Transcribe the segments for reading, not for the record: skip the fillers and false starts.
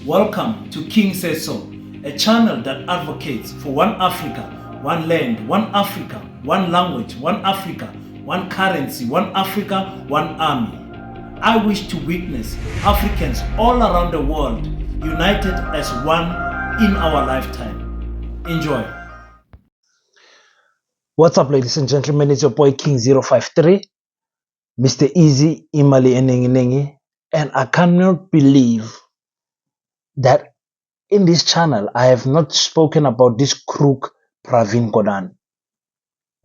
Welcome to King Says So, a channel that advocates for one Africa, one land, one Africa, one language, one Africa, one currency, one Africa, one army. I wish to witness Africans all around the world united as one in our lifetime. Enjoy. What's up, ladies and gentlemen? It's your boy King053, Mr. Easy Imali Enengi, and I cannot believe that in this channel I have not spoken about this crook Pravin Gordhan.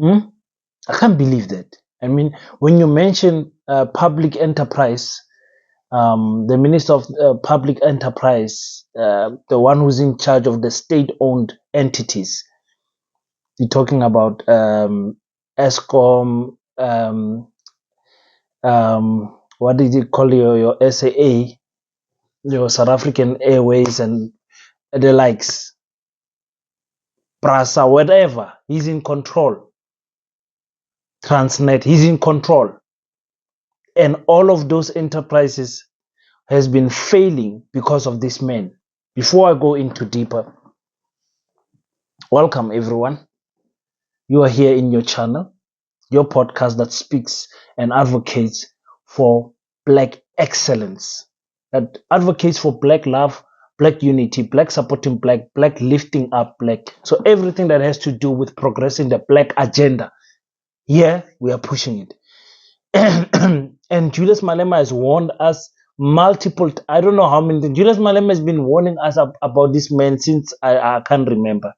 I can't believe that. I mean, when you mention public enterprise, the Minister of Public Enterprise, the one who's in charge of the state-owned entities, you're talking about ESCOM, what did you call your SAA, your South African Airways and the likes, Prasa, whatever, he's in control. Transnet, he's in control. And all of those enterprises has been failing because of this man. Before I go into deeper, welcome everyone. You are here in your channel, your podcast that speaks and advocates for Black excellence, that advocates for Black love, Black unity, Black supporting Black, Black lifting up Black. So everything that has to do with progressing the Black agenda, here we are pushing it. And Julius Malema has warned us multiple, I don't know how many, Julius Malema has been warning us about this man since I can't remember.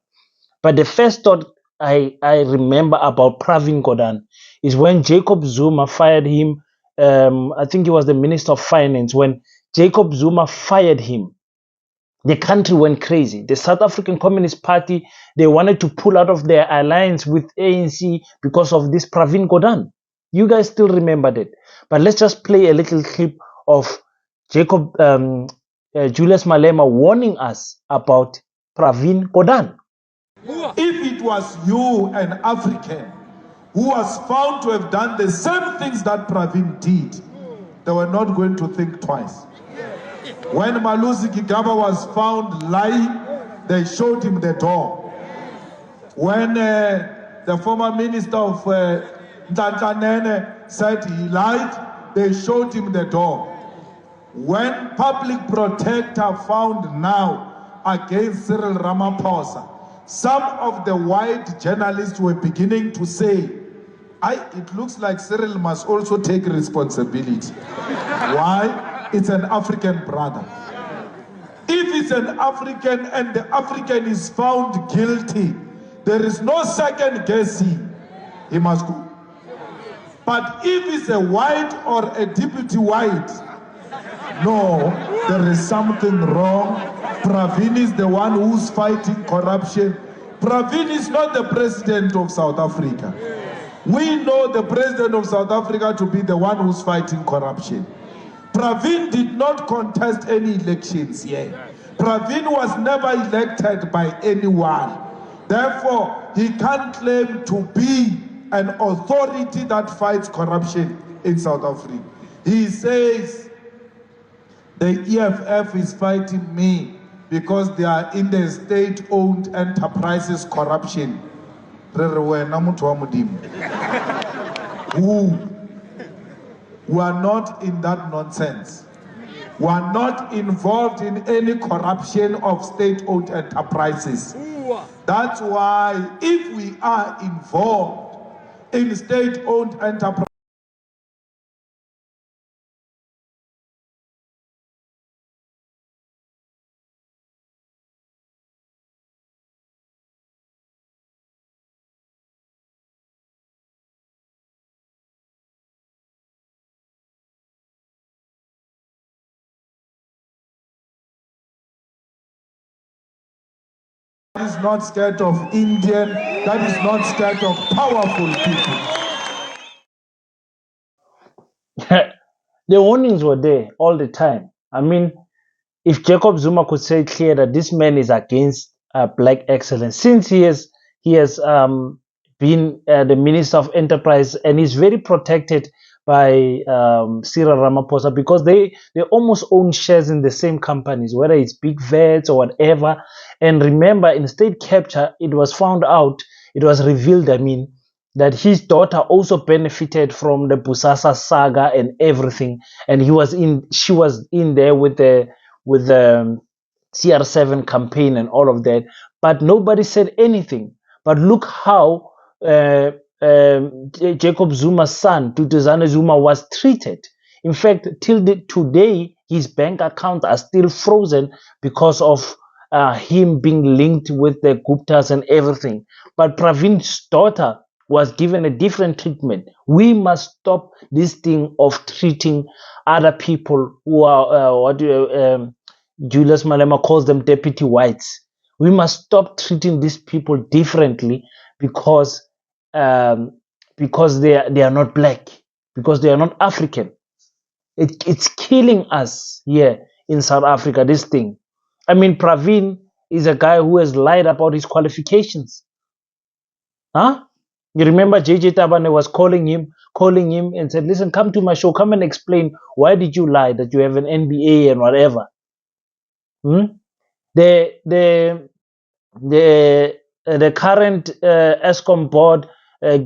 But the first thought I remember about Pravin Gordhan is when Jacob Zuma fired him. I think he was the Minister of Finance. When Jacob Zuma fired him, the country went crazy. The South African Communist Party, they wanted to pull out of their alliance with ANC because of this Pravin Gordhan. You guys still remember that. But let's just play a little clip of Jacob Julius Malema warning us about Pravin Gordhan. If it was you, an African, who was found to have done the same things that Pravin did, they were not going to think twice. When Malusi Gigaba was found lying, they showed him the door. When the former minister of Ntantanene said he lied, they showed him the door. When public protector found now against Cyril Ramaphosa, some of the white journalists were beginning to say, it looks like Cyril must also take responsibility. Why? It's an African brother. If it's an African and the African is found guilty, there is no second guessing. He must go. But if it's a white or a deputy white, no, there is something wrong. Pravin is the one who's fighting corruption. Pravin is not the president of South Africa. We know the president of South Africa to be the one who's fighting corruption. Pravin did not contest any elections yet. Pravin was never elected by anyone. Therefore, he can't claim to be an authority that fights corruption in South Africa. He says, the EFF is fighting me because they are in the state-owned enterprises corruption. Who are not in that nonsense. We are not involved in any corruption of state-owned enterprises. That's why if we are involved in state-owned enterprises, that is not scared of Indian, that is not scared of powerful people. The warnings were there all the time. I mean, if Jacob Zuma could say clear that this man is against Black excellence, since he has been the Minister of Enterprise and is very protected Cyril Ramaphosa, because they almost own shares in the same companies, whether it's big vets or whatever. And remember, in state capture, it was found out, it was revealed, I mean, that his daughter also benefited from the Busasa saga and everything, and she was in there with the CR7 campaign and all of that, but nobody said anything. But look how Jacob Zuma's son, Tutuzane Zuma, was treated. In fact, till today, his bank accounts are still frozen because of him being linked with the Guptas and everything. But Pravin's daughter was given a different treatment. We must stop this thing of treating other people who are Julius Malema calls them deputy whites. We must stop treating these people differently because they are not black, because they are not African. It's killing us here in South Africa, this thing. I mean, Pravin is a guy who has lied about his qualifications. Huh? You remember JJ Tabane was calling him and said, listen, come to my show, come and explain why did you lie that you have an MBA and whatever. Hmm? The current ESCOM board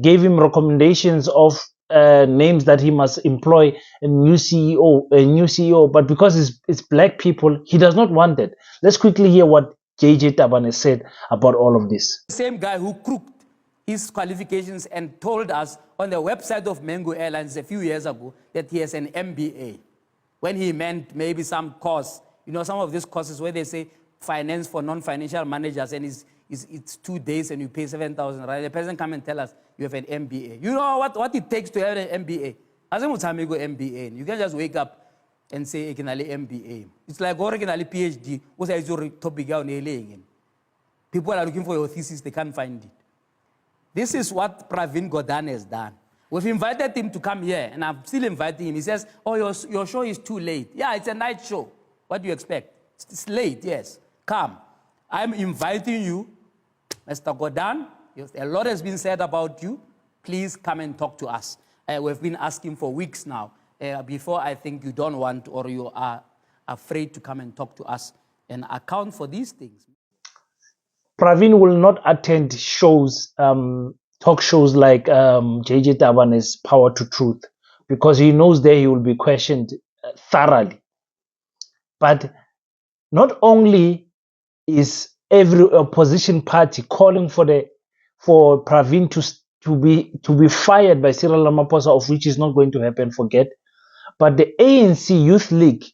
gave him recommendations of names that he must employ a new CEO, but because it's black people, he does not want it. Let's quickly hear what JJ Tabane said about all of this. The same guy who crooked his qualifications and told us on the website of Mango Airlines a few years ago that he has an MBA, when he meant maybe some course, some of these courses where they say finance for non-financial managers, and it's 2 days and you pay 7,000, right? The person come and tell us you have an MBA. You know what it takes to have an MBA? As a MBA, you can just wake up and say, I can MBA. It's like originally PhD, what's your topic? People are looking for your thesis, they can't find it. This is what Pravin Gordhan has done. We've invited him to come here, and I'm still inviting him. He says, oh, your show is too late. Yeah, it's a night show. What do you expect? It's late, yes. Come. I'm inviting you, Mr. Gordhan. A lot has been said about you. Please come and talk to us. We've been asking for weeks now. Before, I think you don't want or you are afraid to come and talk to us and account for these things. Pravin will not attend shows, talk shows like JJ Tabane's Power to Truth, because he knows there he will be questioned thoroughly. But not only is every opposition party calling for Pravin to be fired by Cyril Ramaphosa, of which is not going to happen, forget. But the ANC Youth League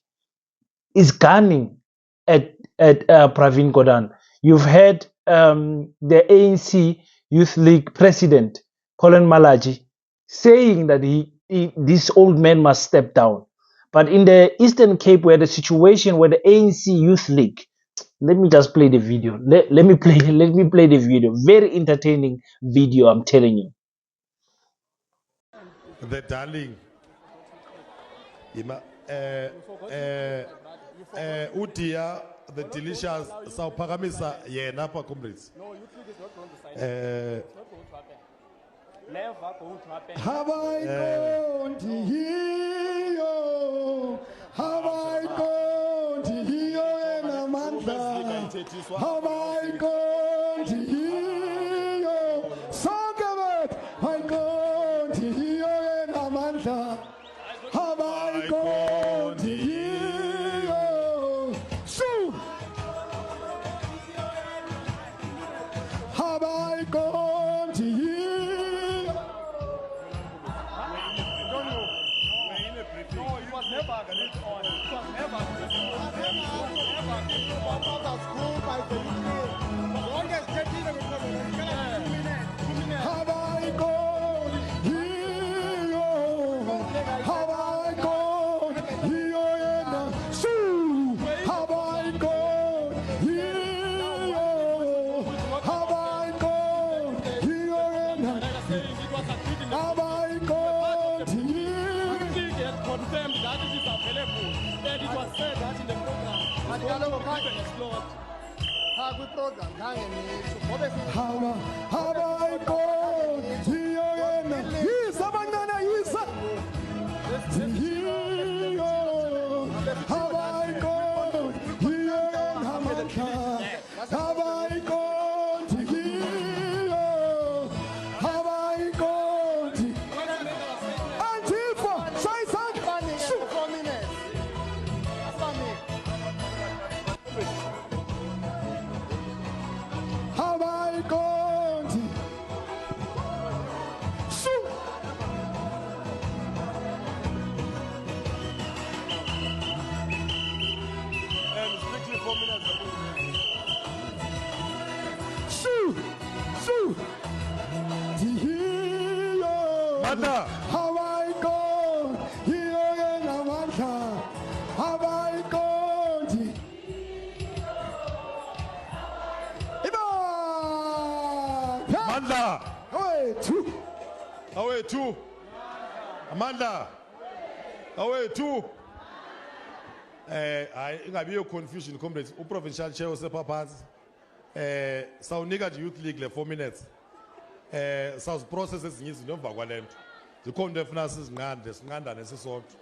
is gunning at Pravin Gordhan. You've heard the ANC Youth League president, Colin Malaji, saying that this old man must step down. But in the Eastern Cape, where the situation where the ANC Youth League, let me just play the video. Let me play the video. Very entertaining video, I'm telling you. The darling. Udia, the delicious Sao Pagamisa, Napa comrades. Have I gone to hear you? Have I gone to hear you in Amanda? Have I gone to hear you? Song of it! I gone to hear you in Amanda. Have I gone to hear you? Sue! Have I gone to hear? Have I gone here? Have I gone here? Sue! Have I gone here? Have I gone here? Have I gone here? Confirmed that it is available, and it was said that in the program. And explored. Have I gone here? Yes, Amanda. Hawaii Hiyoge Namanta. Hawaii Gondi. Amanda. Away two. Away two. Amanda. Away two. Ingabi yo confusion comrades. Provincial chair usepha phansi. Sawunika nje youth league le 4 minutes. Sawuz process ezinye izinto emva kwalento. Zikhona into efuna sinqandane sisonke.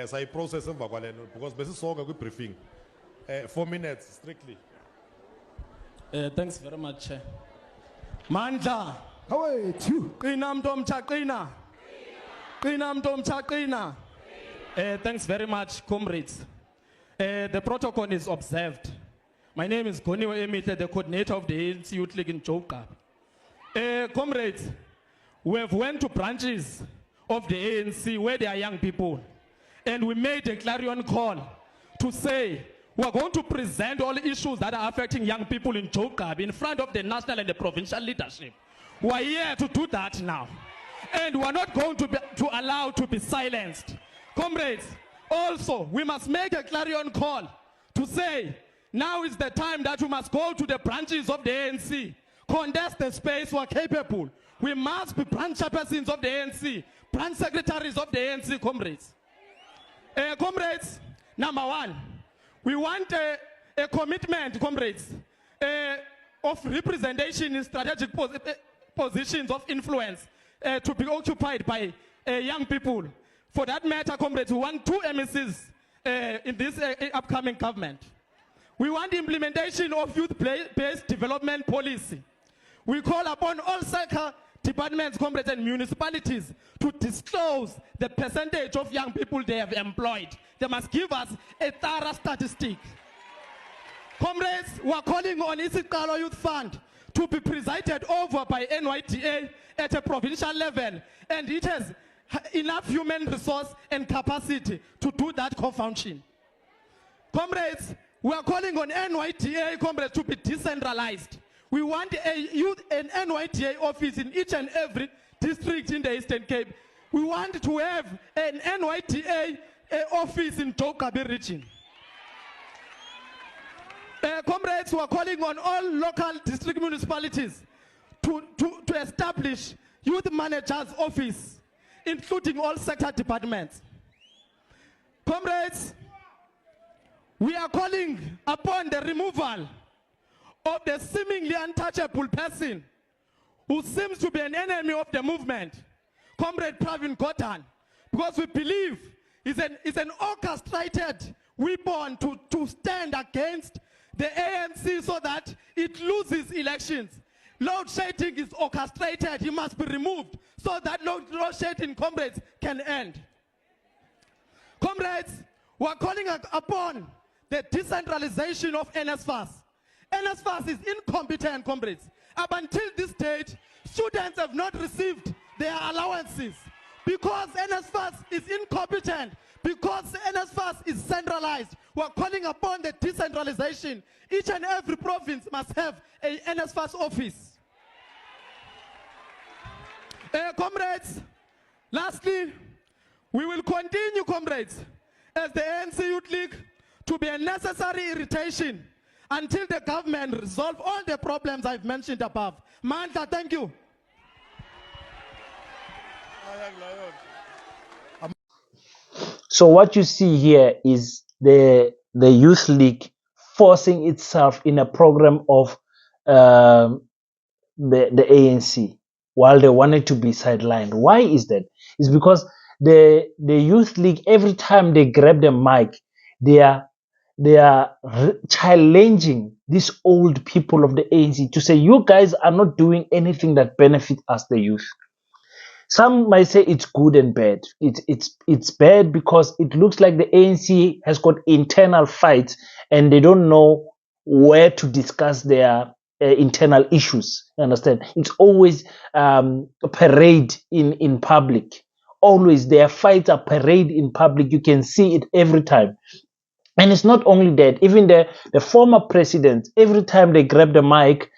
Sayi process emva kwalento because besisonke kwi briefing. 4 minutes strictly. Thanks very much, Chair. Mandla, Away two. qina mntu omtsha qina. Qina mntu omtsha qina. Thanks very much, comrades. The protocol is observed. My name is Goniwe Emite, the coordinator of the ANC Youth League in Joburg. Comrades, we have went to branches of the ANC where there are young people, and we made a clarion call to say we are going to present all issues that are affecting young people in Joburg in front of the national and the provincial leadership. We are here to do that now, and we are not going to allow to be silenced. Comrades, also we must make a clarion call to say now is the time that we must go to the branches of the ANC, contest the space we are capable. We must be branch chairpersons of the ANC, branch secretaries of the ANC, comrades. Comrades, number one, we want a commitment, comrades, of representation in strategic positions of influence to be occupied by young people. For that matter, comrades, we want 2 MECs in this upcoming government. We want the implementation of youth-based development policy. We call upon all sector departments, comrades, and municipalities to disclose the percentage of young people they have employed. They must give us a thorough statistic. Comrades, we are calling on Isikalo Youth Fund to be presided over by NYTA at a provincial level, and it has enough human resource and capacity to do that co-function. Comrades, we are calling on NYTA, comrades, to be decentralized. We want an NYTA office in each and every district in the Eastern Cape. We want to have an NYTA office in Joburg region. Comrades, we are calling on all local district municipalities to establish youth managers office, including all sector departments. Comrades, we are calling upon the removal of the seemingly untouchable person who seems to be an enemy of the movement, Comrade Pravin Gordhan, because we believe is an orchestrated weapon to stand against the ANC so that it loses elections. Load shedding is orchestrated. He must be removed so that load shedding, comrades, can end. Comrades, we are calling upon the decentralization of NSFAS. NSFAS is incompetent, comrades. Up until this stage, students have not received their allowances because NSFAS is incompetent, because NSFAS is centralized. We are calling upon the decentralization. Each and every province must have a NSFAS office. Comrades, lastly, we will continue, comrades, as the ANC Youth League to be a necessary irritation until the government resolve all the problems I've mentioned above. Mandla, thank you. So what you see here is the youth league forcing itself in a program of the ANC while they wanted to be sidelined. Why is that? It's because the youth league, every time they grab the mic, they are challenging these old people of the ANC to say, you guys are not doing anything that benefits us, the youth. Some might say it's good and bad. It's bad because it looks like the ANC has got internal fights and they don't know where to discuss their internal issues. You understand? It's always a parade in public. Always their fights are parade in public. You can see it every time. And it's not only that, even the former presidents, every time they grab the mic,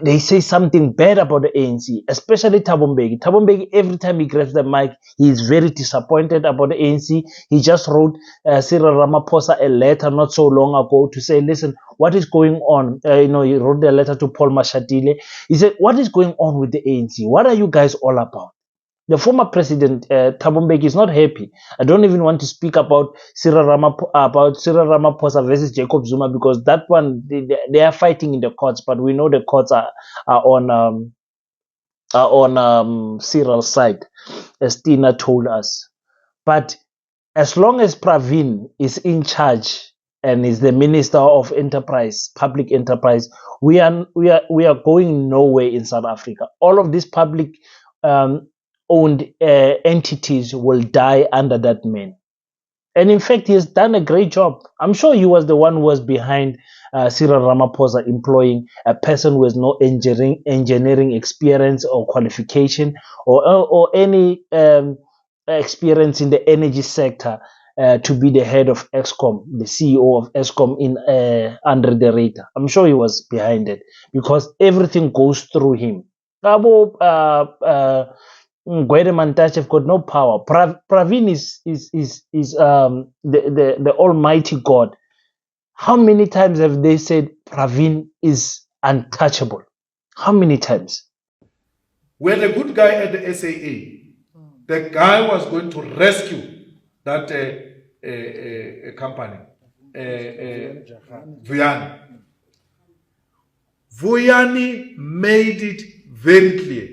they say something bad about the ANC, especially Thabo Mbeki. Thabo Mbeki, every time he grabs the mic, he is very disappointed about the ANC. He just wrote Cyril Ramaphosa a letter not so long ago to say, listen, what is going on? He wrote a letter to Paul Mashatile. He said, what is going on with the ANC? What are you guys all about? The former president, Thabo Mbeki, is not happy. I don't even want to speak about Cyril Ramaphosa versus Jacob Zuma, because that one, they are fighting in the courts, but we know the courts are on Cyril's side, as Tina told us. But as long as Pravin is in charge and is the minister of enterprise, public enterprise, we are going nowhere in South Africa. All of these public um, owned entities will die under that man. And in fact, he has done a great job. I'm sure he was the one who was behind Cyril Ramaphosa employing a person who has no engineering experience or qualification, or any experience in the energy sector, to be the head of ESCOM, the CEO of ESCOM in under the radar. I'm sure he was behind it, because everything goes through him. Gwede Mantashe have got no power. Pravin is the Almighty God. How many times have they said Pravin is untouchable? How many times? When a good guy at the SAA, the guy was going to rescue that company, Vuyani. Vuyani made it very clear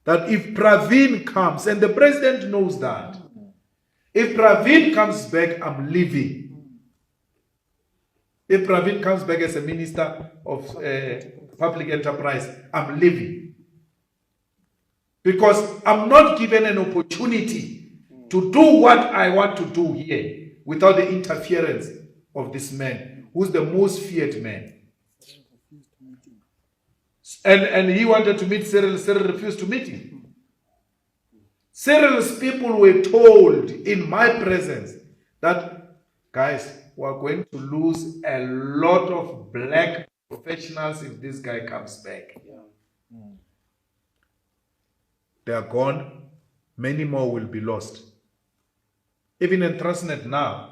that if Pravin comes, and the president knows that, if Pravin comes back, I'm leaving. If Pravin comes back as a minister of public enterprise, I'm leaving. Because I'm not given an opportunity to do what I want to do here without the interference of this man, who's the most feared man. And he wanted to meet Cyril. Cyril refused to meet him. Cyril's people were told in my presence that, guys, we're going to lose a lot of black professionals if this guy comes back. They are gone. Many more will be lost. Even in Transnet now,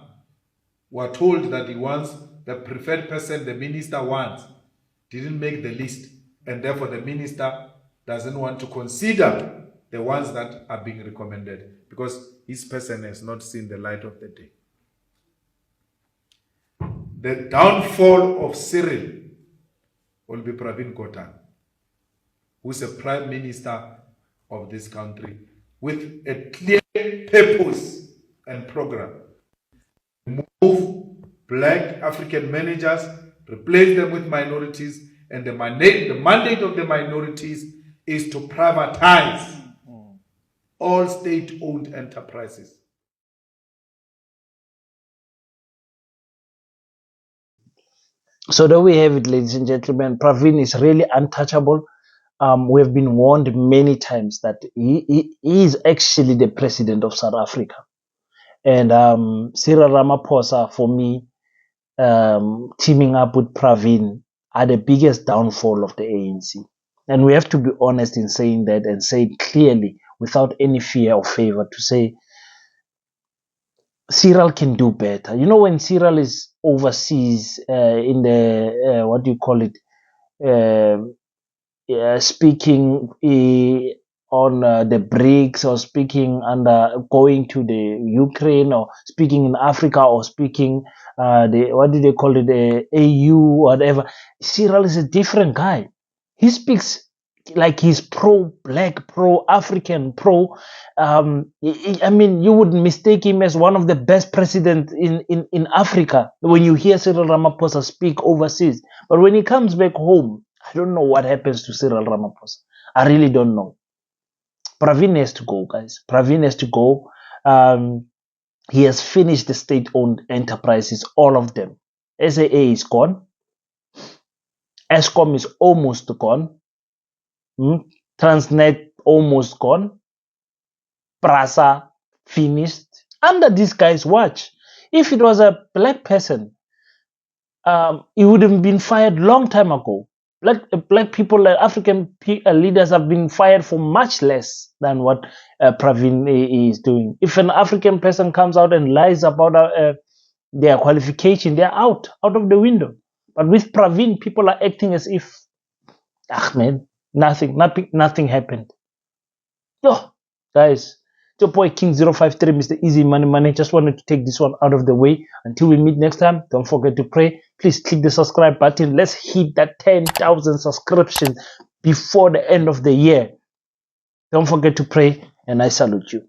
we're told that he wants the preferred person the minister wants didn't make the list, and therefore the minister doesn't want to consider the ones that are being recommended because his person has not seen the light of the day. The downfall of Cyril will be Pravin Gordhan, who's a prime minister of this country with a clear purpose and program. Move black African managers, replace them with minorities, and the mandate of the minorities is to privatize all state-owned enterprises. So there we have it, ladies and gentlemen. Pravin is really untouchable. We have been warned many times that he is actually the president of South Africa. And Cyril Ramaphosa, for me, teaming up with Pravin, are the biggest downfall of the ANC. And we have to be honest in saying that, and say it clearly without any fear or favor, to say Cyril can do better. You know, when Cyril is overseas in the, what do you call it, speaking on the BRICS, or speaking under going to the Ukraine, or speaking in Africa, or speaking the, what do they call it, the AU, whatever. Cyril is a different guy. He speaks like he's pro-black, pro-African, I mean, you would mistake him as one of the best presidents in Africa when you hear Cyril Ramaphosa speak overseas. But when he comes back home, I don't know what happens to Cyril Ramaphosa. I really don't know. Pravin has to go, guys. Pravin has to go. He has finished the state-owned enterprises, all of them. SAA is gone. ESCOM is almost gone. Transnet almost gone. Prasa finished. Under this guy's watch. If it was a black person, he would have been fired long time ago. Black people, African leaders have been fired for much less than what Pravin is doing. If an African person comes out and lies about their qualification, they're out of the window. But with Pravin, people are acting as if, man, nothing happened. Yo, guys, it's your boy King053, Mr. Easy Money. Just wanted to take this one out of the way. Until we meet next time, don't forget to pray. Please click the subscribe button. Let's hit that 10,000 subscriptions before the end of the year. Don't forget to pray, and I salute you.